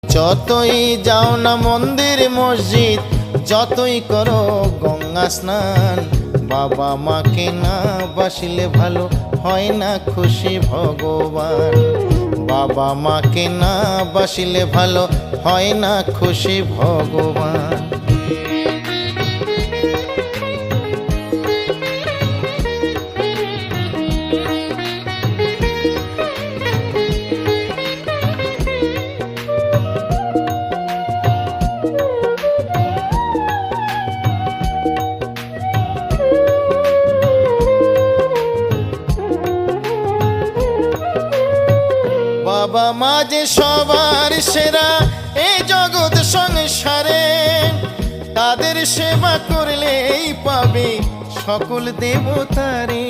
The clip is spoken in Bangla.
যতই যাও না মন্দির মসজিদ, যতই করো গঙ্গা স্নান, বাবা মাকে না বাসিলে ভালো হয় না খুশি ভগবান। বাবা মাকে না বাসিলে ভালো হয় না খুশি ভগবান। বাবা মা যে সবার সেরা এই জগৎ সংসারে, তাদের সেবা করলেই পাবে সকল দেবতারে।